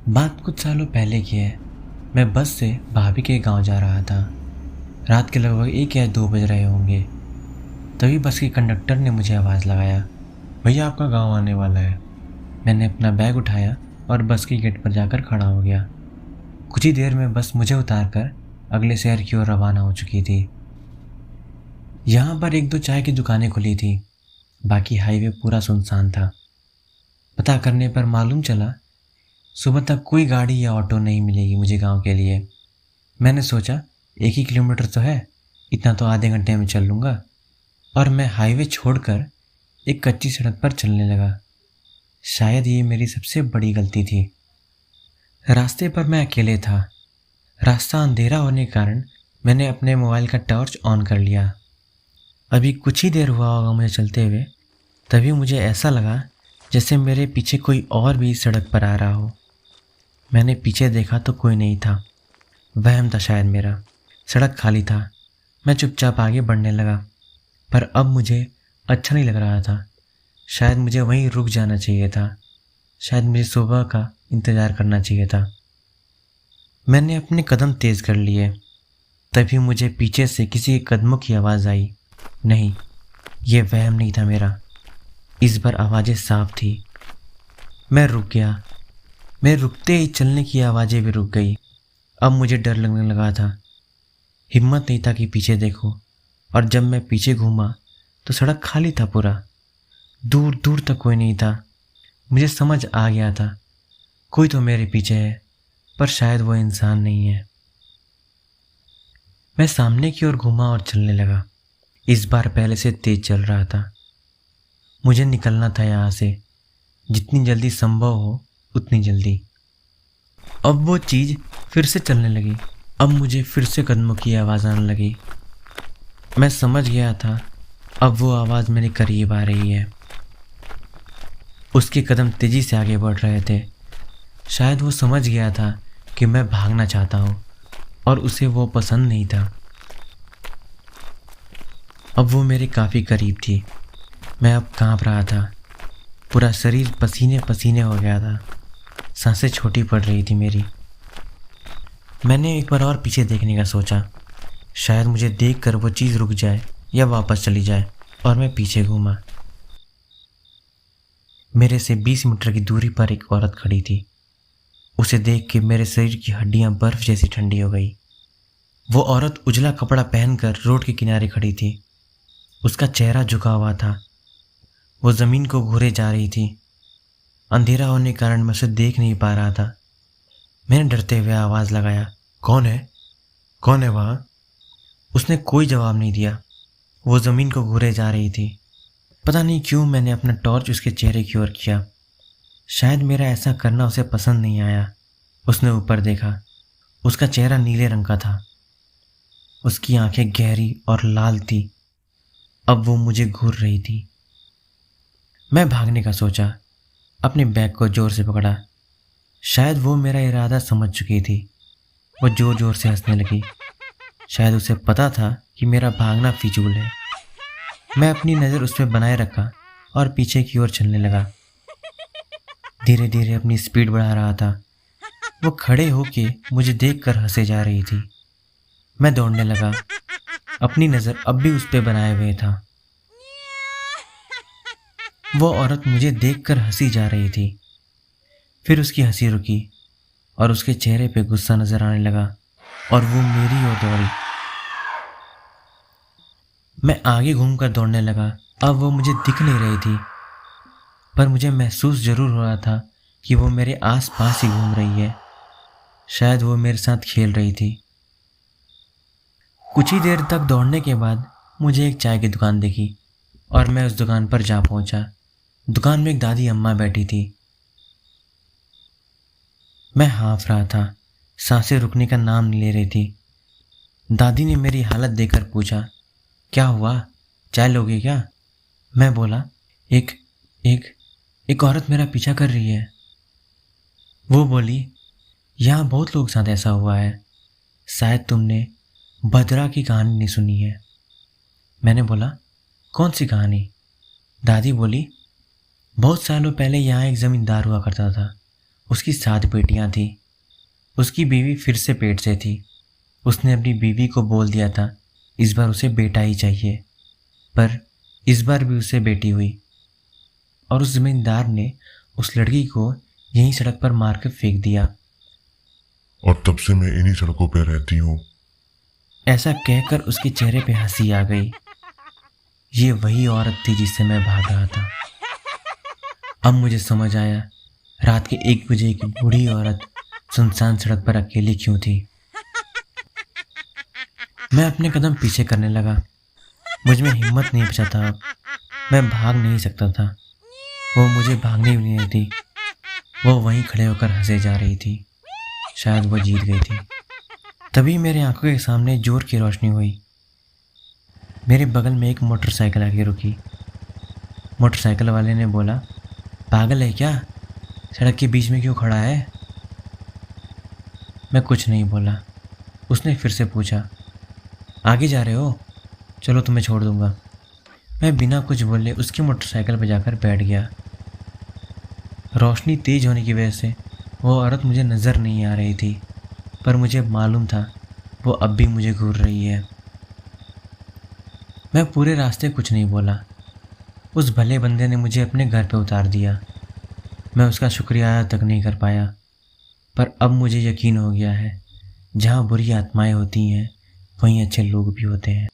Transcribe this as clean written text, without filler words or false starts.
बात कुछ सालों पहले की है। मैं बस से भाभी के गांव जा रहा था। रात के लगभग 1 या 2 बज रहे होंगे। तभी बस के कंडक्टर ने मुझे आवाज़ लगाया, भैया आपका गांव आने वाला है। मैंने अपना बैग उठाया और बस के गेट पर जाकर खड़ा हो गया। कुछ ही देर में बस मुझे उतार कर अगले शहर की ओर रवाना हो चुकी थी। यहाँ पर 1-2 चाय की दुकानें खुली थी, बाकी हाईवे पूरा सुनसान था। पता करने पर मालूम चला सुबह तक कोई गाड़ी या ऑटो नहीं मिलेगी मुझे गांव के लिए। मैंने सोचा 1 ही किलोमीटर तो है, इतना तो आधे घंटे में चल लूँगा, और मैं हाईवे छोड़कर एक कच्ची सड़क पर चलने लगा। शायद ये मेरी सबसे बड़ी गलती थी। रास्ते पर मैं अकेले था। रास्ता अंधेरा होने के कारण मैंने अपने मोबाइल का टॉर्च ऑन कर लिया। अभी कुछ ही देर हुआ होगा मुझे चलते हुए, तभी मुझे ऐसा लगा जैसे मेरे पीछे कोई और भी सड़क पर आ रहा हो। मैंने पीछे देखा तो कोई नहीं था। वहम था शायद मेरा। सड़क खाली था। मैं चुपचाप आगे बढ़ने लगा, पर अब मुझे अच्छा नहीं लग रहा था। शायद मुझे वहीं रुक जाना चाहिए था। शायद मुझे सुबह का इंतज़ार करना चाहिए था। मैंने अपने कदम तेज़ कर लिए। तभी मुझे पीछे से किसी के कदमों की आवाज़ आई। नहीं, ये वहम नहीं था मेरा। इस बार आवाज़ें साफ थी। मैं रुक गया। मैं रुकते ही चलने की आवाज़ें भी रुक गई। अब मुझे डर लगने लगा था। हिम्मत नहीं था कि पीछे देखो, और जब मैं पीछे घूमा तो सड़क खाली था पूरा। दूर दूर तक कोई नहीं था। मुझे समझ आ गया था कोई तो मेरे पीछे है, पर शायद वो इंसान नहीं है। मैं सामने की ओर घूमा और चलने लगा। इस बार पहले से तेज चल रहा था। मुझे निकलना था यहाँ से, जितनी जल्दी संभव हो उतनी जल्दी। अब वो चीज़ फिर से चलने लगी। अब मुझे फिर से कदमों की आवाज़ आने लगी। मैं समझ गया था अब वो आवाज़ मेरे करीब आ रही है। उसके कदम तेज़ी से आगे बढ़ रहे थे। शायद वो समझ गया था कि मैं भागना चाहता हूँ, और उसे वो पसंद नहीं था। अब वो मेरे काफ़ी करीब थी। मैं अब काँप रहा था। पूरा शरीर पसीने पसीने हो गया था। सांसें छोटी पड़ रही थी मेरी। मैंने एक बार और पीछे देखने का सोचा। शायद मुझे देखकर वो चीज़ रुक जाए या वापस चली जाए, और मैं पीछे घूमा। मेरे से 20 मीटर की दूरी पर एक औरत खड़ी थी। उसे देख के मेरे शरीर की हड्डियां बर्फ जैसी ठंडी हो गई। वो औरत उजला कपड़ा पहनकर रोड के किनारे खड़ी थी। उसका चेहरा झुका हुआ था। वो ज़मीन को घूरे जा रही थी। अंधेरा होने के कारण मैं उसे देख नहीं पा रहा था। मैंने डरते हुए आवाज़ लगाया, कौन है? कौन है वहाँ? उसने कोई जवाब नहीं दिया। वो ज़मीन को घूरे जा रही थी। पता नहीं क्यों मैंने अपना टॉर्च उसके चेहरे की ओर किया। शायद मेरा ऐसा करना उसे पसंद नहीं आया। उसने ऊपर देखा। उसका चेहरा नीले रंग का था। उसकी आंखें गहरी और लाल थी। अब वो मुझे घूर रही थी। मैं भागने का सोचा। अपने बैग को ज़ोर से पकड़ा। शायद वो मेरा इरादा समझ चुकी थी। वो ज़ोर ज़ोर से हंसने लगी। शायद उसे पता था कि मेरा भागना फिजूल है। मैं अपनी नज़र उस पर बनाए रखा और पीछे की ओर चलने लगा। धीरे धीरे अपनी स्पीड बढ़ा रहा था। वो खड़े होके मुझे देखकर हंसे जा रही थी। मैं दौड़ने लगा। अपनी नज़र अब भी उस पर बनाए हुए था। वो औरत मुझे देखकर हंसी जा रही थी। फिर उसकी हंसी रुकी और उसके चेहरे पे गुस्सा नजर आने लगा, और वो मेरी ओर दौड़ी। मैं आगे घूमकर दौड़ने लगा। अब वो मुझे दिख नहीं रही थी, पर मुझे महसूस जरूर हो रहा था कि वो मेरे आसपास ही घूम रही है। शायद वो मेरे साथ खेल रही थी। कुछ ही देर तक दौड़ने के बाद मुझे एक चाय की दुकान दिखी, और मैं उस दुकान पर जा पहुंचा। दुकान में एक दादी अम्मा बैठी थी। मैं हाँफ रहा था। सांसें रुकने का नाम नहीं ले रही थी। दादी ने मेरी हालत देखकर पूछा, क्या हुआ, चाय लोगे क्या? मैं बोला, एक एक एक औरत मेरा पीछा कर रही है। वो बोली, यहाँ बहुत लोग साथ ऐसा हुआ है। शायद तुमने भद्रा की कहानी नहीं सुनी है। मैंने बोला, कौन सी कहानी? दादी बोली, बहुत सालों पहले यहाँ एक ज़मींदार हुआ करता था। उसकी 7 बेटियां थी। उसकी बीवी फिर से पेट से थी। उसने अपनी बीवी को बोल दिया था इस बार उसे बेटा ही चाहिए, पर इस बार भी उसे बेटी हुई और उस जमींदार ने उस लड़की को यहीं सड़क पर मार कर फेंक दिया। और तब से मैं इन्हीं सड़कों पर रहती हूँ। ऐसा कहकर उसके चेहरे पे हंसी आ गई। ये वही औरत थी जिससे मैं भाग रहा था। अब मुझे समझ आया रात के 1 बजे की बूढ़ी औरत सुनसान सड़क पर अकेली क्यों थी। मैं अपने कदम पीछे करने लगा। मुझ में हिम्मत नहीं बचा था अब। मैं भाग नहीं सकता था। वो मुझे भागने भी नहीं देती। वो वहीं खड़े होकर हंसे जा रही थी। शायद वो जीत गई थी। तभी मेरे आंखों के सामने जोर की रोशनी हुई। मेरे बगल में एक मोटरसाइकिल आके रुकी। मोटरसाइकिल वाले ने बोला, पागल है क्या, सड़क के बीच में क्यों खड़ा है? मैं कुछ नहीं बोला। उसने फिर से पूछा, आगे जा रहे हो? चलो तुम्हें छोड़ दूंगा। मैं बिना कुछ बोले उसकी मोटरसाइकिल पर जाकर बैठ गया। रोशनी तेज होने की वजह से वो औरत मुझे नज़र नहीं आ रही थी, पर मुझे मालूम था वो अब भी मुझे घूर रही है। मैं पूरे रास्ते कुछ नहीं बोला। उस भले बंदे ने मुझे अपने घर पे उतार दिया। मैं उसका शुक्रिया तक नहीं कर पाया, पर अब मुझे यकीन हो गया है जहाँ बुरी आत्माएं होती हैं वहीं अच्छे लोग भी होते हैं।